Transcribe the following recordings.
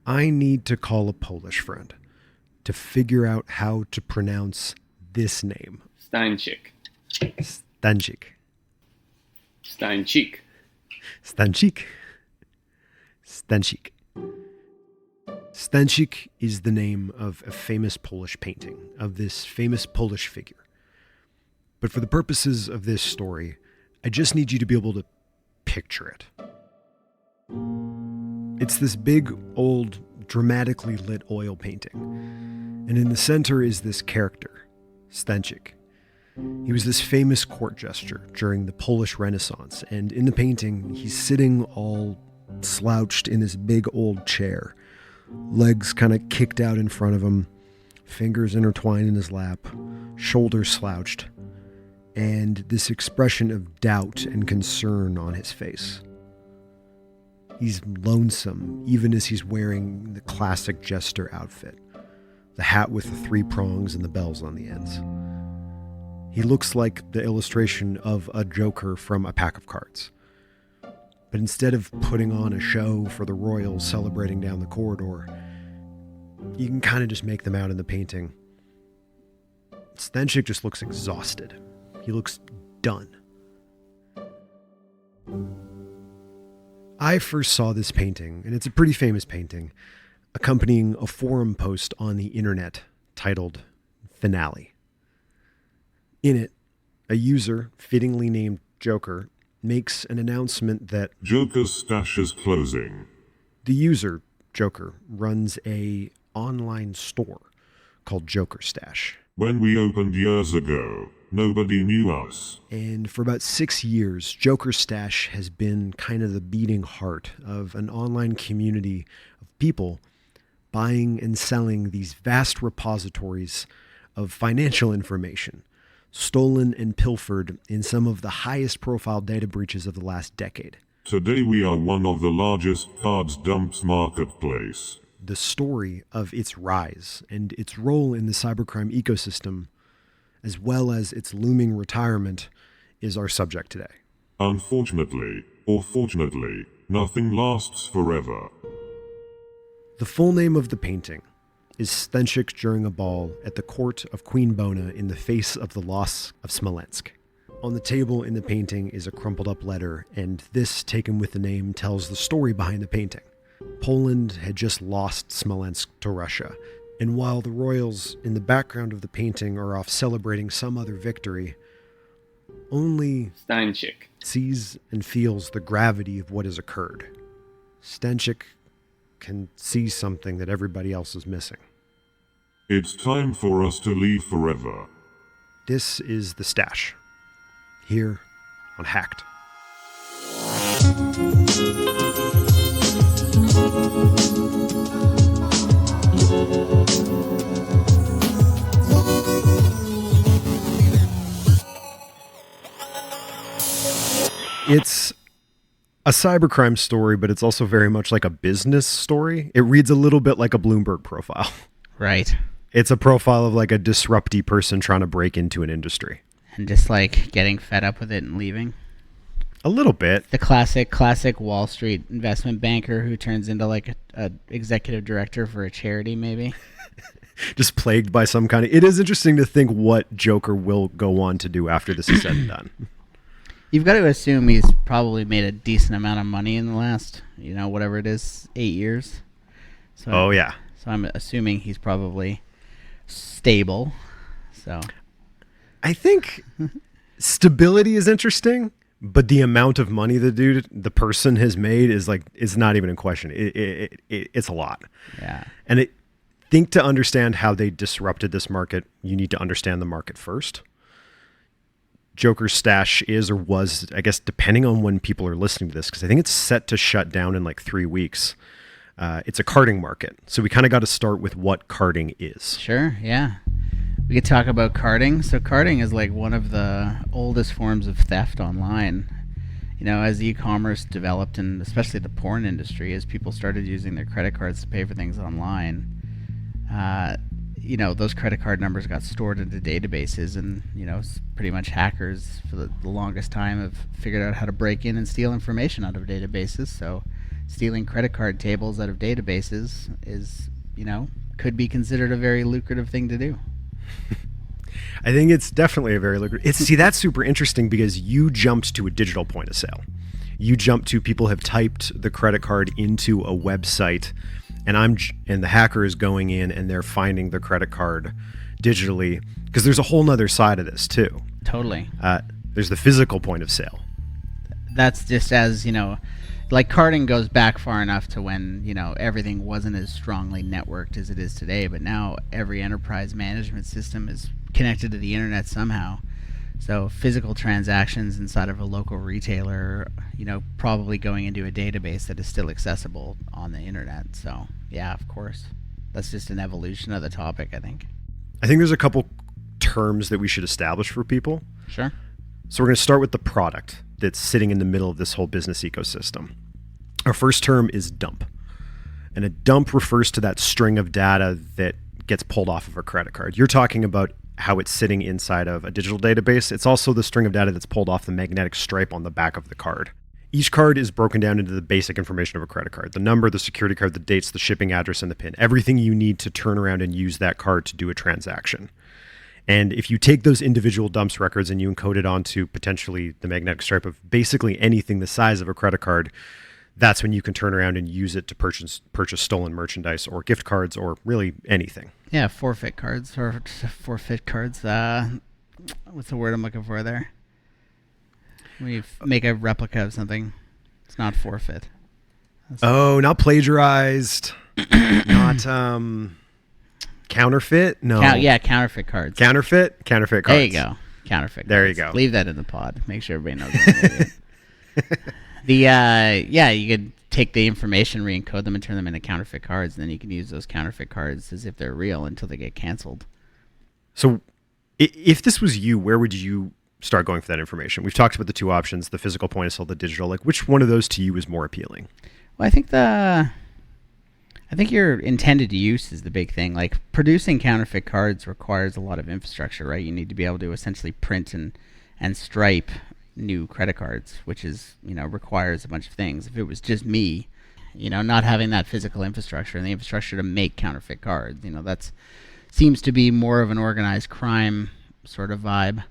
I need to call a Polish friend to figure out how to pronounce this name. Stanczyk. Stanczyk. Stanczyk. Stanczyk. Stanczyk. Stanczyk is the name of a famous Polish painting, of this famous Polish figure. But for the purposes of this story, I just need you to be able to picture it. It's this big, old, dramatically lit oil painting. And in the center is this character, Stanczyk. He was this famous court jester during the Polish Renaissance, and in the painting, he's sitting all slouched in this big old chair, legs kind of kicked out in front of him, fingers intertwined in his lap, shoulders slouched, and this expression of doubt and concern on his face. He's lonesome, even as he's wearing the classic jester outfit, the hat with the 3 prongs and the bells on the ends. He looks like the illustration of a joker from a pack of cards. But instead of putting on a show for the royals celebrating down the corridor, you can kind of just make them out in the painting. Stanczyk just looks exhausted. He looks done. I first saw this painting, and it's a pretty famous painting, accompanying a forum post on the internet titled Finale. In it, a user, fittingly named Joker, makes an announcement that Joker's stash is closing. The user, Joker, runs a online store called Joker Stash. When we opened years ago, nobody knew us. And for about 6 years, Joker Stash has been kind of the beating heart of an online community of people buying and selling these vast repositories of financial information, stolen and pilfered in some of the highest profile data breaches of the last decade. Today we are one of the largest cards dumps marketplace. The story of its rise and its role in the cybercrime ecosystem, as well as its looming retirement, is our subject today. Unfortunately, or fortunately, nothing lasts forever. The full name of the painting is Stanczyk during a ball at the court of Queen Bona in the face of the loss of Smolensk. On the table in the painting is a crumpled up letter, and this, taken with the name, tells the story behind the painting. Poland had just lost Smolensk to Russia, and while the royals in the background of the painting are off celebrating some other victory, only Stanczyk sees and feels the gravity of what has occurred. Stanczyk can see something that everybody else is missing. It's time for us to leave forever. This is The Stash, here on Hacked. It's a cybercrime story, but it's also very much like a business story. It reads a little bit like a Bloomberg profile. Right. It's a profile of like a disrupty person trying to break into an industry. And just like getting fed up with it and leaving. A little bit. The classic Wall Street investment banker who turns into like a executive director for a charity, maybe. Just plagued by some kind of... It is interesting to think what Joker will go on to do after this is said and done. You've got to assume he's probably made a decent amount of money in the last, whatever it is, 8 years. So oh, yeah. So I'm assuming he's probably stable. So I think stability is interesting, but the amount of money the person has made is like, it's not even in question. It's a lot. Yeah. And I think to understand how they disrupted this market, you need to understand the market first. Joker Stash is or was, I guess, depending on when people are listening to this, because I think it's set to shut down in like 3 weeks. It's a carding market. So we kind of got to start with what carding is. Sure, yeah. We could talk about carding. So carding is like one of the oldest forms of theft online. As e-commerce developed, and especially the porn industry, as people started using their credit cards to pay for things online, those credit card numbers got stored into databases, and pretty much hackers for the longest time have figured out how to break in and steal information out of databases. So stealing credit card tables out of databases is, could be considered a very lucrative thing to do. I think it's definitely a very lucrative. See, that's super interesting because you jumped to a digital point of sale. You jumped to people have typed the credit card into a website, and the hacker is going in and they're finding the credit card digitally, because there's a whole nother side of this too. Totally. There's the physical point of sale. That's just as, like carding goes back far enough to when, everything wasn't as strongly networked as it is today, but now every enterprise management system is connected to the internet somehow. So physical transactions inside of a local retailer, probably going into a database that is still accessible on the internet. So yeah, of course. That's just an evolution of the topic, I think. I think there's a couple terms that we should establish for people. Sure. So we're going to start with the product that's sitting in the middle of this whole business ecosystem. Our first term is dump. And a dump refers to that string of data that gets pulled off of a credit card. You're talking about how it's sitting inside of a digital database. It's also the string of data that's pulled off the magnetic stripe on the back of the card. Each card is broken down into the basic information of a credit card: the number, the security card, the dates, the shipping address, and the PIN. Everything you need to turn around and use that card to do a transaction. And if you take those individual dumps records and you encode it onto potentially the magnetic stripe of basically anything the size of a credit card, that's when you can turn around and use it to purchase stolen merchandise or gift cards or really anything. Yeah, forfeit cards. What's the word I'm looking for there? When you make a replica of something, it's not forfeit. Not plagiarized. Not counterfeit. No. Counterfeit cards. Counterfeit cards. There you go. Counterfeit cards. There you go. Leave that in the pod. Make sure everybody knows it. You could take the information, re-encode them, and turn them into counterfeit cards, and then you can use those counterfeit cards as if they're real until they get canceled. So if this was you, where would you start going for that information? We've talked about the two options, the physical point of sale, the digital. Like, which one of those to you is more appealing? Well, I think your intended use is the big thing. Like, producing counterfeit cards requires a lot of infrastructure, right? You need to be able to essentially print and stripe new credit cards, which is, requires a bunch of things. If it was just me, not having that physical infrastructure and the infrastructure to make counterfeit cards, that's seems to be more of an organized crime sort of vibe.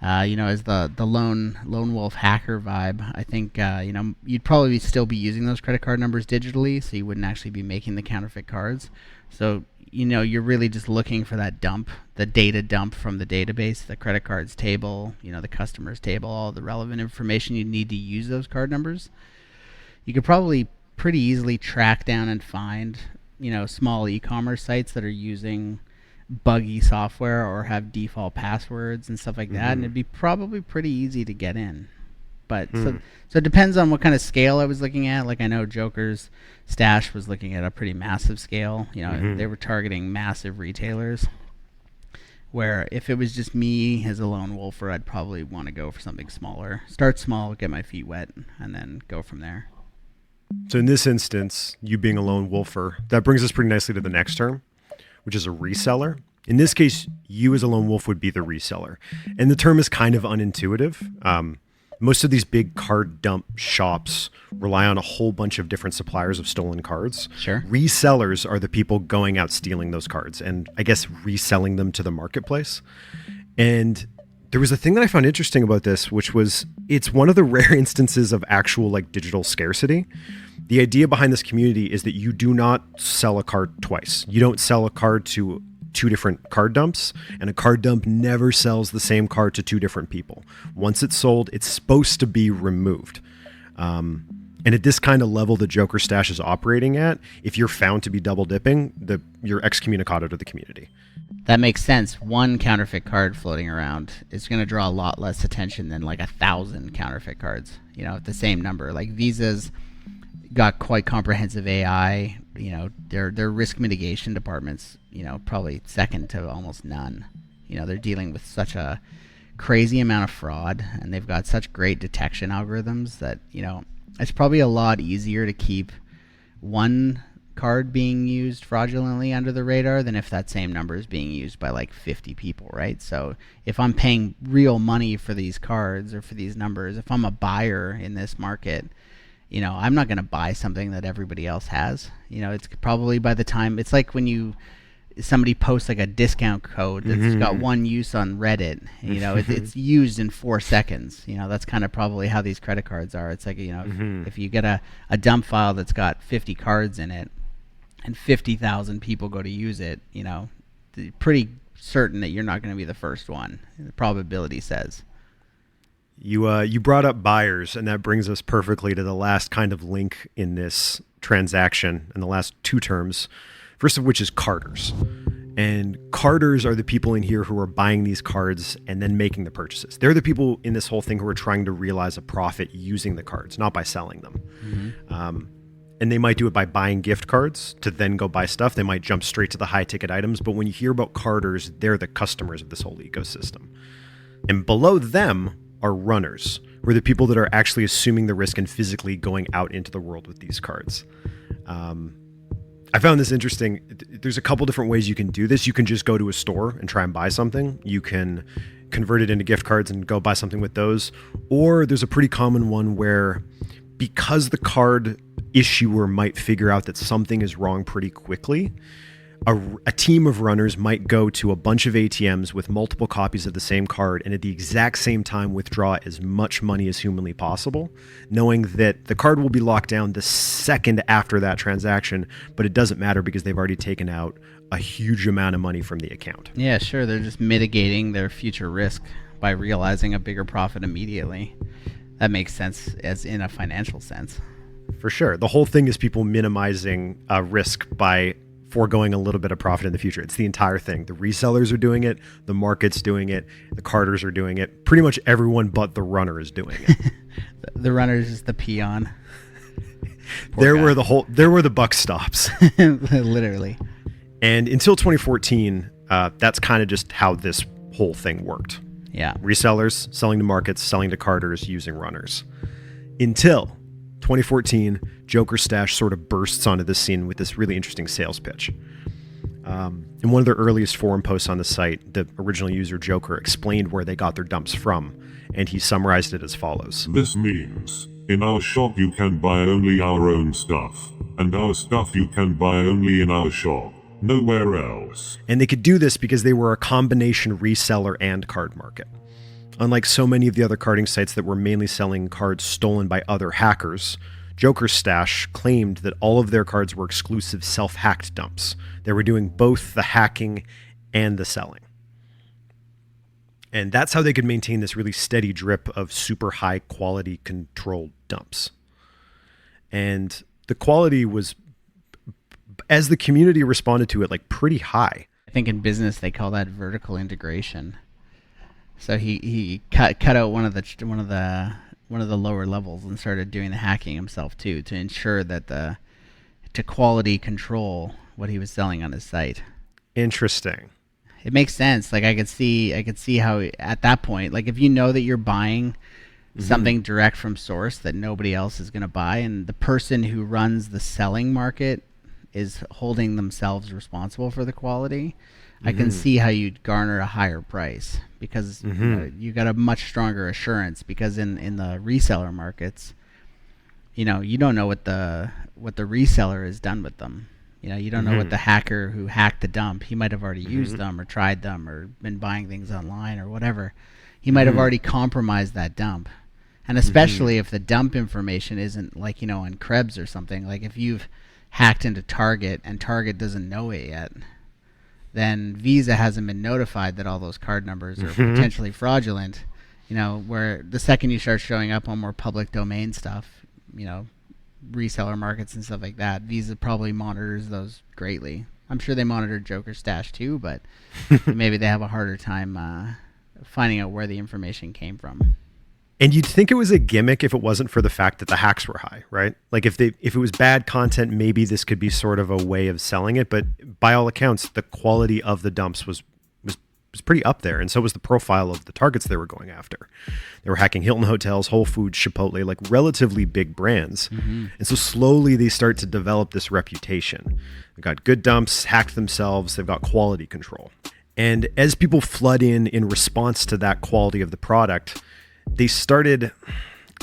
As the lone wolf hacker vibe. I think, you'd probably still be using those credit card numbers digitally, so you wouldn't actually be making the counterfeit cards. So, you're really just looking for that dump, the data dump from the database, the credit cards table, the customers table, all the relevant information you need to use those card numbers. You could probably pretty easily track down and find, small e-commerce sites that are using buggy software or have default passwords and stuff like that, and it'd be probably pretty easy to get in. But so it depends on what kind of scale I was looking at. Like, I know Joker's stash was looking at a pretty massive scale. They were targeting massive retailers, where if it was just me as a lone wolfer, I'd probably want to go for something smaller. Start small, get my feet wet, and then go from there. So in this instance, you being a lone wolfer, that brings us pretty nicely to the next term, which is a reseller. In this case, you as a lone wolf would be the reseller. And the term is kind of unintuitive. Most of these big card dump shops rely on a whole bunch of different suppliers of stolen cards. Sure. Resellers are the people going out stealing those cards and I guess reselling them to the marketplace. And there was a thing that I found interesting about this, which was it's one of the rare instances of actual like digital scarcity. The idea behind this community is that you do not sell a card twice. You don't sell a card to two different card dumps, and a card dump never sells the same card to two different people. Once it's sold, it's supposed to be removed. And at this kind of level the Joker stash is operating at, if you're found to be double dipping, you're excommunicado to the community. That makes sense. One counterfeit card floating around is going to draw a lot less attention than like 1,000 counterfeit cards, the same number. Like Visa's got quite comprehensive AI, their risk mitigation department's, probably second to almost none. They're dealing with such a crazy amount of fraud, and they've got such great detection algorithms that, it's probably a lot easier to keep one card being used fraudulently under the radar than if that same number is being used by like 50 people, right? So if I'm paying real money for these cards or for these numbers, if I'm a buyer in this market, I'm not going to buy something that everybody else has. It's probably by the time, it's like when somebody posts like a discount code that's got one use on Reddit, it's used in 4 seconds. That's kind of probably how these credit cards are. It's like, if you get a dump file that's got 50 cards in it and 50,000 people go to use it, pretty certain that you're not going to be the first one. The probability says. You brought up buyers, and that brings us perfectly to the last kind of link in this transaction, and the last 2 terms, first of which is carders. And carders are the people in here who are buying these cards and then making the purchases. They're the people in this whole thing who are trying to realize a profit using the cards, not by selling them. And they might do it by buying gift cards to then go buy stuff. They might jump straight to the high ticket items. But when you hear about carders, they're the customers of this whole ecosystem. And below them are runners, who are the people that are actually assuming the risk and physically going out into the world with these cards. I found this interesting. There's a couple different ways you can do this. You can just go to a store and try and buy something. You can convert it into gift cards and go buy something with those. Or there's a pretty common one where, because the card issuer might figure out that something is wrong pretty quickly, a team of runners might go to a bunch of ATMs with multiple copies of the same card and at the exact same time withdraw as much money as humanly possible, knowing that the card will be locked down the second after that transaction, but it doesn't matter because they've already taken out a huge amount of money from the account. Yeah, sure. They're just mitigating their future risk by realizing a bigger profit immediately. That makes sense as in a financial sense. For sure. The whole thing is people minimizing risk by foregoing a little bit of profit in the future. It's the entire thing. The resellers are doing it. The market's doing it. The carders are doing it. Pretty much everyone but the runner is doing it. The runner is just the peon. There where the buck stops. Literally. And until 2014, that's kind of just how this whole thing worked. Yeah. Resellers selling to markets, selling to carders, using runners. Until 2014, Joker Stash sort of bursts onto the scene with this really interesting sales pitch. In one of their earliest forum posts on the site, the original user Joker explained where they got their dumps from, and he summarized it as follows. This means, in our shop you can buy only our own stuff, and our stuff you can buy only in our shop, nowhere else. And they could do this because they were a combination reseller and card market. Unlike so many of the other carding sites that were mainly selling cards stolen by other hackers, Joker Stash claimed that all of their cards were exclusive self-hacked dumps. They were doing both the hacking and the selling. And that's how they could maintain this really steady drip of super high quality controlled dumps. And the quality was, as the community responded to it, like pretty high. I think in business they call that vertical integration. So he cut out one of the lower levels and started doing the hacking himself too, to ensure that to quality control what he was selling on his site. Interesting. It makes sense. Like I could see how at that point, like if you know that you're buying something direct from source that nobody else is going to buy, and the person who runs the selling market is holding themselves responsible for the quality, I can see how you'd garner a higher price because you got a much stronger assurance, because in the reseller markets, you don't know what the reseller has done with them. You don't know what the hacker who hacked the dump, he might have already used them or tried them or been buying things online or whatever. He might have already compromised that dump. And especially if the dump information isn't like, on Krebs or something, like if you've hacked into Target and Target doesn't know it yet, then Visa hasn't been notified that all those card numbers are potentially fraudulent, where the second you start showing up on more public domain stuff, reseller markets and stuff like that, Visa probably monitors those greatly. I'm sure they monitor Joker Stash too, but maybe they have a harder time finding out where the information came from. And you'd think it was a gimmick if it wasn't for the fact that the hacks were high, right? Like if it was bad content, maybe this could be sort of a way of selling it. But by all accounts, the quality of the dumps was pretty up there. And so was the profile of the targets they were going after. They were hacking Hilton Hotels, Whole Foods, Chipotle, like relatively big brands. And so slowly they start to develop this reputation. They've got good dumps, hacked themselves, they've got quality control. And as people flood in response to that quality of the product, they started,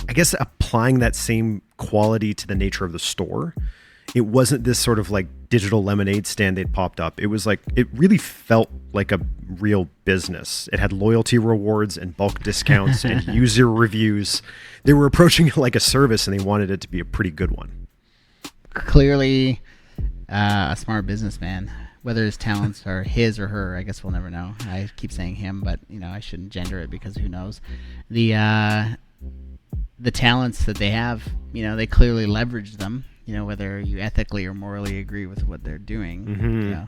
I guess, applying that same quality to the nature of the store. It wasn't this sort of like digital lemonade stand they'd popped up. It was like, it really felt like a real business. It had loyalty rewards and bulk discounts and user reviews. They were approaching it like a service, and they wanted it to be a pretty good one. Clearly a smart businessman. Whether his talents are his or her, I guess we'll never know. I keep saying him, but I shouldn't gender it because who knows. The talents that they have, they clearly leverage them. Whether you ethically or morally agree with what they're doing. Mm-hmm.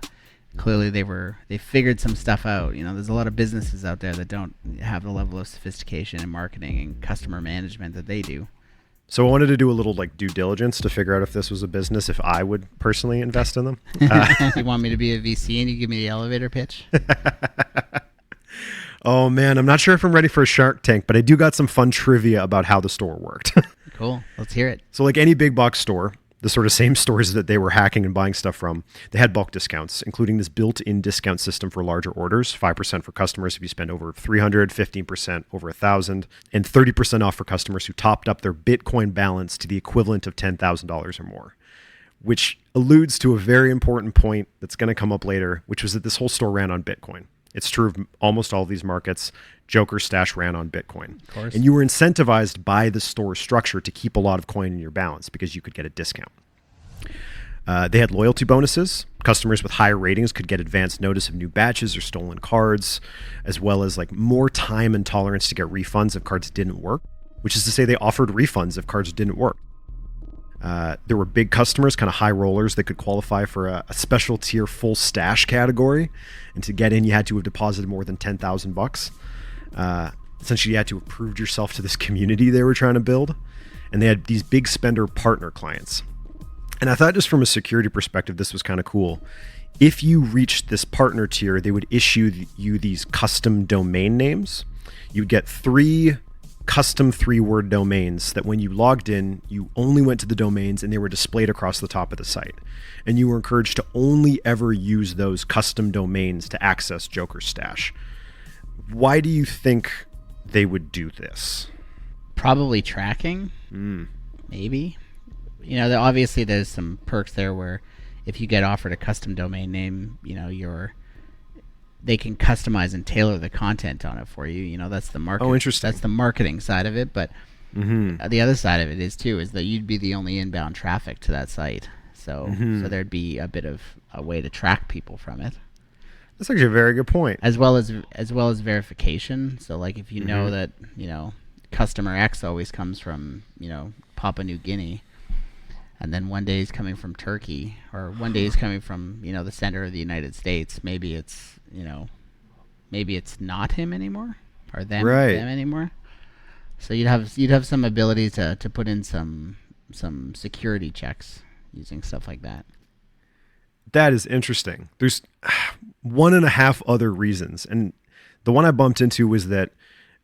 Clearly they figured some stuff out. There's a lot of businesses out there that don't have the level of sophistication in marketing and customer management that they do. So I wanted to do a little like due diligence to figure out if this was a business, if I would personally invest in them. You want me to be a VC and you give me the elevator pitch? Oh man, I'm not sure if I'm ready for a Shark Tank, but I do got some fun trivia about how the store worked. Cool. Let's hear it. So like any big box store, the sort of same stores that they were hacking and buying stuff from, they had bulk discounts, including this built-in discount system for larger orders, 5% for customers if you spend over $300, 15% over $1,000, and 30% off for customers who topped up their Bitcoin balance to the equivalent of $10,000 or more, which alludes to a very important point that's going to come up later, which was that this whole store ran on Bitcoin. It's true of almost all of these markets. Joker Stash ran on Bitcoin. Of course. And you were incentivized by the store structure to keep a lot of coin in your balance because you could get a discount. They had loyalty bonuses. Customers with higher ratings could get advance notice of new batches or stolen cards, as well as like more time and tolerance to get refunds if cards didn't work, which is to say they offered refunds if cards didn't work. There were big customers, kind of high rollers that could qualify for a special tier full stash category. And to get in, you had to have deposited more than $10,000. Essentially, you had to have proved yourself to this community they were trying to build. And they had these big spender partner clients. And I thought just from a security perspective, this was kind of cool. If you reached this partner tier, they would issue you these custom domain names. You'd get 3 custom 3-word domains that when you logged in, you only went to the domains and they were displayed across the top of the site. And you were encouraged to only ever use those custom domains to access Joker Stash. Why do you think they would do this? Probably tracking. Maybe. Obviously there's some perks there where if you get offered a custom domain name, they can customize and tailor the content on it for you. That's the market. Oh, interesting. That's the marketing side of it. But the other side of it is that you'd be the only inbound traffic to that site. So there'd be a bit of a way to track people from it. That's actually a very good point. As well as verification. So like if you know that, customer X always comes from, Papua New Guinea, and then one day he's coming from Turkey, or one day he's coming from, the center of the United States, maybe it's not him anymore, or them anymore. So you'd have some ability to put in some security checks using stuff like that. That is interesting. There's 1.5 other reasons. And the one I bumped into was that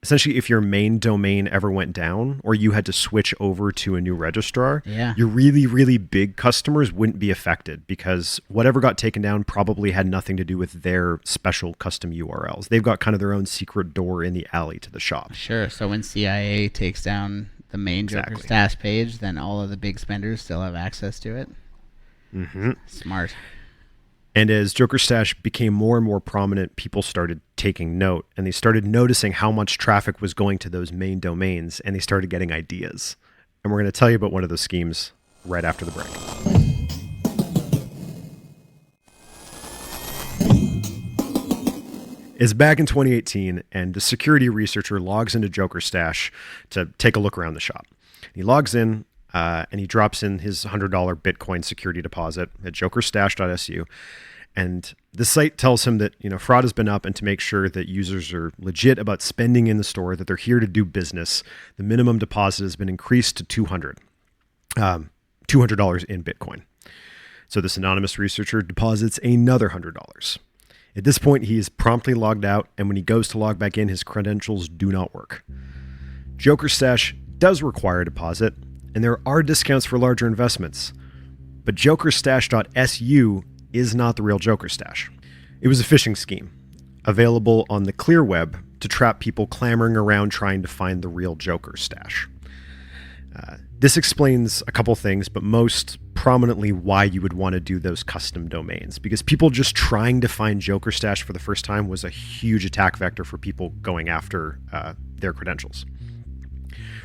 essentially if your main domain ever went down or you had to switch over to a new registrar, your really, really big customers wouldn't be affected because whatever got taken down probably had nothing to do with their special custom URLs. They've got kind of their own secret door in the alley to the shop. Sure. So when CIA takes down the main Joker Stash page, then all of the big spenders still have access to it. Smart. And as Joker Stash became more and more prominent, people started taking note, and they started noticing how much traffic was going to those main domains, and they started getting ideas. And we're going to tell you about one of those schemes right after the break. It's back in 2018, and the security researcher logs into Joker Stash to take a look around the shop. He logs in, and he drops in his $100 Bitcoin security deposit at jokerstash.su. And the site tells him that, fraud has been up, and to make sure that users are legit about spending in the store, that they're here to do business, the minimum deposit has been increased to $200 in Bitcoin. So this anonymous researcher deposits another $100. At this point, he is promptly logged out, and when he goes to log back in, his credentials do not work. Joker Stash does require a deposit, and there are discounts for larger investments. But jokerstash.su is not the real Joker Stash. It was a phishing scheme, available on the clear web to trap people clamoring around trying to find the real Joker Stash. This explains a couple things, but most prominently why you would want to do those custom domains, because people just trying to find Joker Stash for the first time was a huge attack vector for people going after their credentials.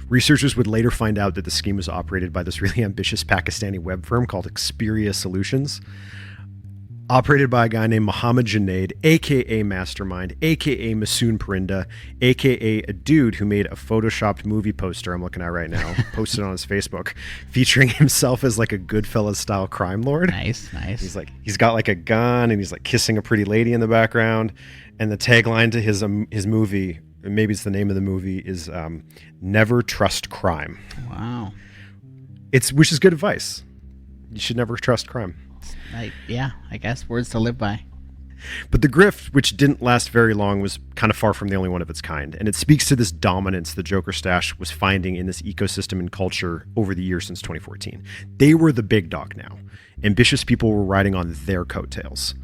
Researchers would later find out that the scheme was operated by this really ambitious Pakistani web firm called Xperia Solutions, operated by a guy named Mohammed Junaid, aka Mastermind, aka Masoon Parinda, aka a dude who made a photoshopped movie poster I'm looking at right now, posted on his Facebook, featuring himself as like a Goodfellas style crime lord. Nice. He's got like a gun and he's like kissing a pretty lady in the background, and the tagline to his movie, maybe it's the name of the movie, is "Never Trust Crime." Wow. Which is good advice. You should never trust crime. I guess words to live by. But the grift, which didn't last very long, was kind of far from the only one of its kind, and it speaks to this dominance the Joker Stash was finding in this ecosystem and culture over the years since 2014. They were the big dog now. Ambitious people were riding on their coattails.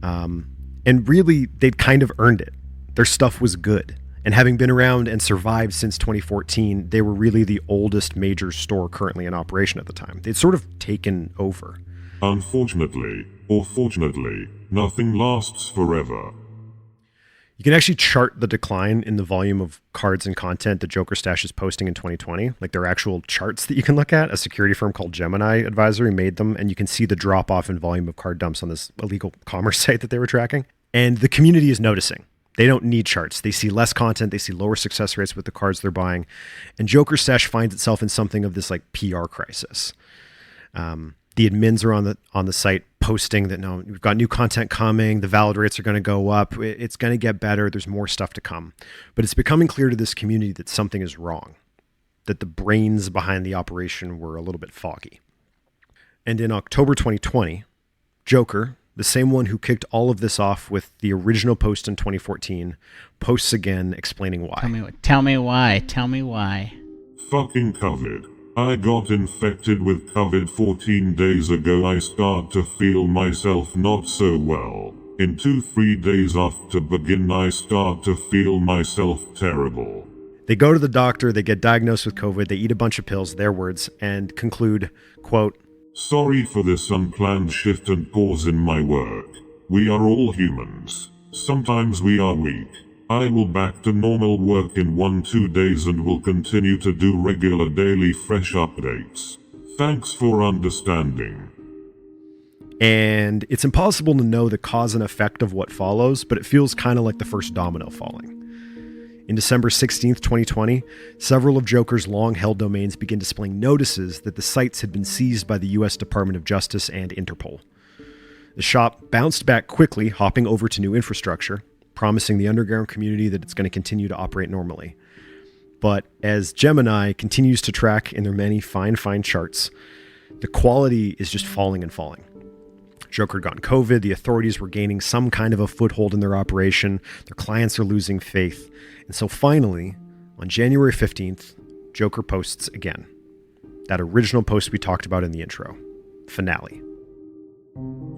And really, they'd kind of earned it. Their stuff was good. And having been around and survived since 2014, they were really the oldest major store currently in operation at the time. They'd sort of taken over. Unfortunately, or fortunately, nothing lasts forever. You can actually chart the decline in the volume of cards and content that Joker Stash is posting in 2020. Like, there are actual charts that you can look at. A security firm called Gemini Advisory made them, and you can see the drop off in volume of card dumps on this illegal commerce site that they were tracking. And the community is noticing. They don't need charts. They see less content. They see lower success rates with the cards they're buying. And Joker Stash finds itself in something of this like PR crisis. The admins are on the site posting that, no, we've got new content coming. The valid rates are going to go up. It's going to get better. There's more stuff to come. But it's becoming clear to this community that something is wrong, that the brains behind the operation were a little bit foggy. And in October 2020, Joker, the same one who kicked all of this off with the original post in 2014, posts again explaining why. Tell me why. Fucking COVID. I got infected with COVID 14 days ago. I start to feel myself not so well. In 2-3 days after begin, I start to feel myself terrible. They go to the doctor, they get diagnosed with COVID, they eat a bunch of pills, their words, and conclude, quote, "Sorry for this unplanned shift and pause in my work. We are all humans. Sometimes we are weak. I will back to normal work in 1-2 days and will continue to do regular daily fresh updates. Thanks for understanding." And it's impossible to know the cause and effect of what follows, but it feels kind of like the first domino falling. In December 16th, 2020, several of Joker's long-held domains began displaying notices that the sites had been seized by the U.S. Department of Justice and Interpol. The shop bounced back quickly, hopping over to new infrastructure, promising the underground community that it's going to continue to operate normally. But as Gemini continues to track in their many fine charts, the quality is just falling and falling. Joker had gotten COVID, the authorities were gaining some kind of a foothold in their operation, their clients are losing faith. And so finally, on January 15th, Joker posts again. That original post we talked about in the intro. Finale.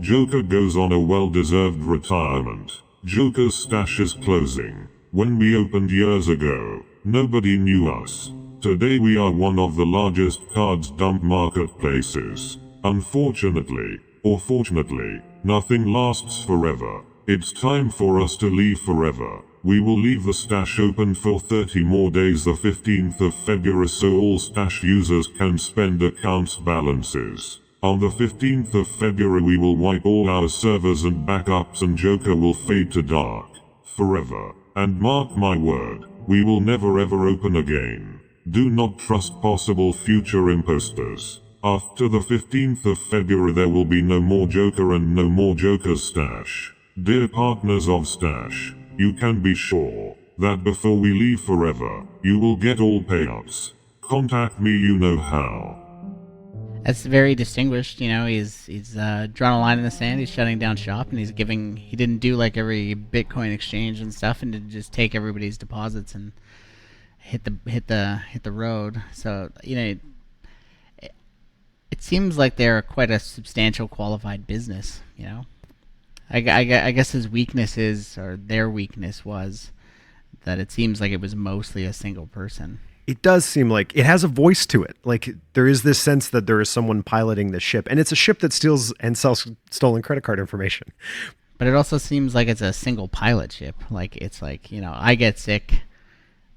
Joker goes on a well-deserved retirement. Joker's stash is closing. When we opened years ago, nobody knew us. Today we are one of the largest cards dump marketplaces. Unfortunately, or fortunately, nothing lasts forever. It's time for us to leave forever. We will leave the stash open for 30 more days, the 15th of February, so all stash users can spend accounts balances. On the 15th of February we will wipe all our servers and backups and Joker will fade to dark. Forever. And mark my word, we will never ever open again. Do not trust possible future imposters. After the 15th of February there will be no more Joker and no more Joker's stash. Dear partners of Stash, you can be sure that before we leave forever, you will get all payouts. Contact me, you know how. That's very distinguished. He's drawn a line in the sand. He's shutting down shop, and he didn't do like every Bitcoin exchange and stuff, and to just take everybody's deposits and hit the road. So it seems like they're quite a substantial, qualified business. I guess his weakness is, or their weakness was, that it seems like it was mostly a single person. It does seem like it has a voice to it. Like there is this sense that there is someone piloting the ship, and it's a ship that steals and sells stolen credit card information. But it also seems like it's a single pilot ship. Like it's like, I get sick,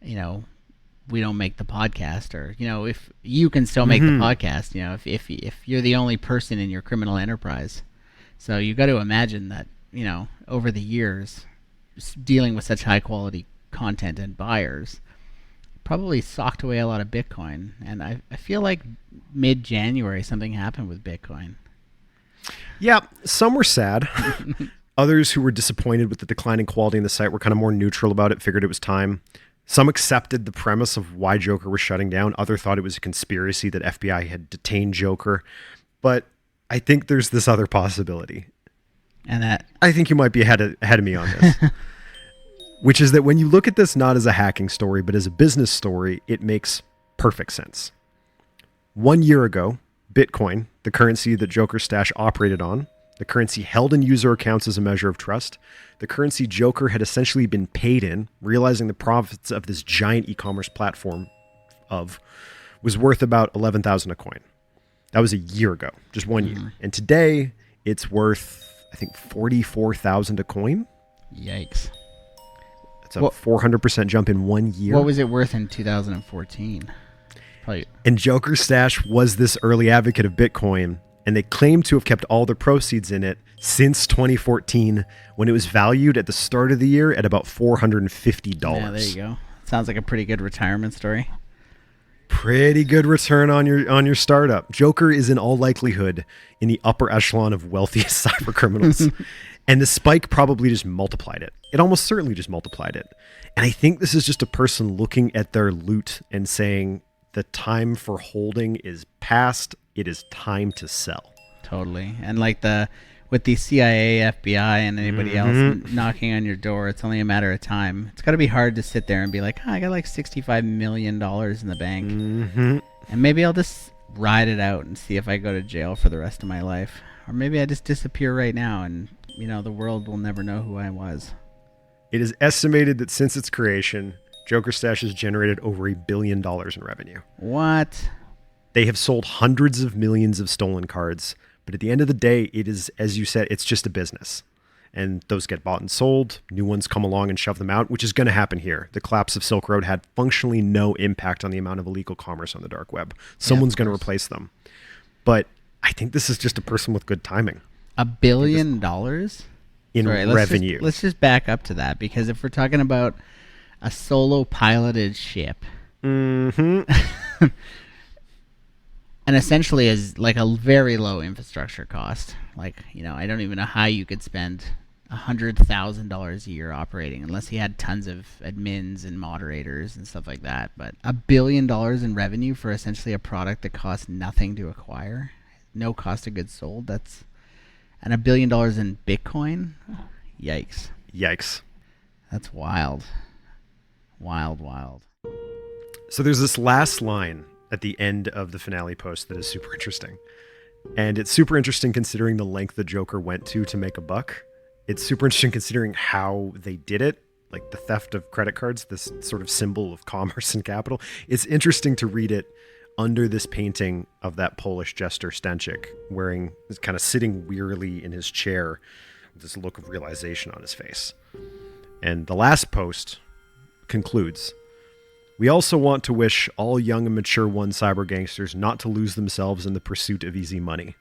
we don't make the podcast, or if you can still make the podcast, if you're the only person in your criminal enterprise. So you got to imagine that, over the years, dealing with such high quality content and buyers probably socked away a lot of Bitcoin. And I feel like mid-January something happened with Bitcoin. Yeah, some were sad. Others who were disappointed with the declining quality in the site were kind of more neutral about it, figured it was time. Some accepted the premise of why Joker was shutting down. Others thought it was a conspiracy that FBI had detained Joker. But I think there's this other possibility. And that... I think you might be ahead of me on this. Which is that when you look at this not as a hacking story, but as a business story, it makes perfect sense. 1 year ago, Bitcoin, the currency that Joker Stash operated on, the currency held in user accounts as a measure of trust, the currency Joker had essentially been paid in, realizing the profits of this giant e-commerce platform was worth about 11,000 a coin. That was a year ago, just 1 year. And today, it's worth, I think, 44,000 a coin. Yikes. It's a 400% jump in 1 year. What was it worth in 2014? Probably. And Joker Stash was this early advocate of Bitcoin, and they claim to have kept all the proceeds in it since 2014, when it was valued at the start of the year at about $450. Yeah, there you go. Sounds like a pretty good retirement story. Pretty good return on your startup. Joker is in all likelihood in the upper echelon of wealthiest cyber criminals. And the spike probably just multiplied it. It almost certainly just multiplied it. And I think this is just a person looking at their loot and saying, the time for holding is past. It is time to sell. Totally. And like with the CIA, FBI, and anybody else knocking on your door, it's only a matter of time. It's got to be hard to sit there and be like, I got like $65 million in the bank. And maybe I'll just ride it out and see if I go to jail for the rest of my life. Or maybe I just disappear right now and, the world will never know who I was. It is estimated that since its creation, Joker Stash has generated over $1 billion in revenue. What? They have sold hundreds of millions of stolen cards, but at the end of the day, it is, as you said, it's just a business. And those get bought and sold, new ones come along and shove them out, which is going to happen here. The collapse of Silk Road had functionally no impact on the amount of illegal commerce on the dark web. Someone's going to replace them. But I think this is just a person with good timing. $1 billion? In revenue. Let's just back up to that, because if we're talking about a solo piloted ship, and essentially is like a very low infrastructure cost. Like, I don't even know how you could spend $100,000 a year operating unless he had tons of admins and moderators and stuff like that. But $1 billion in revenue for essentially a product that costs nothing to acquire, no cost of goods sold. And $1 billion in Bitcoin. Yikes. That's wild. Wild. So there's this last line at the end of the finale post that is super interesting. And it's super interesting considering the length the Joker went to make a buck. It's super interesting considering how they did it, like the theft of credit cards, this sort of symbol of commerce and capital. It's interesting to read it under this painting of that Polish jester Stanczyk, kind of sitting wearily in his chair with this look of realization on his face. And the last post concludes, "We also want to wish all young and mature one cyber gangsters not to lose themselves in the pursuit of easy money.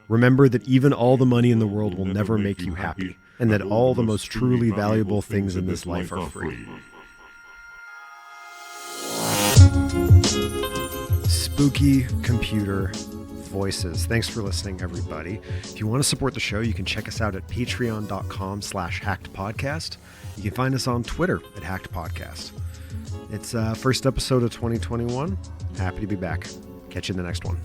Remember that even all the money in the world will never make you happy, and that all the most truly valuable things in this life are free." Spooky computer voices. Thanks for listening, everybody. If you want to support the show, you can check us out at patreon.com/hackedpodcast. You can find us on Twitter at hackedpodcast. It's first episode of 2021. Happy to be back. Catch you in the next one.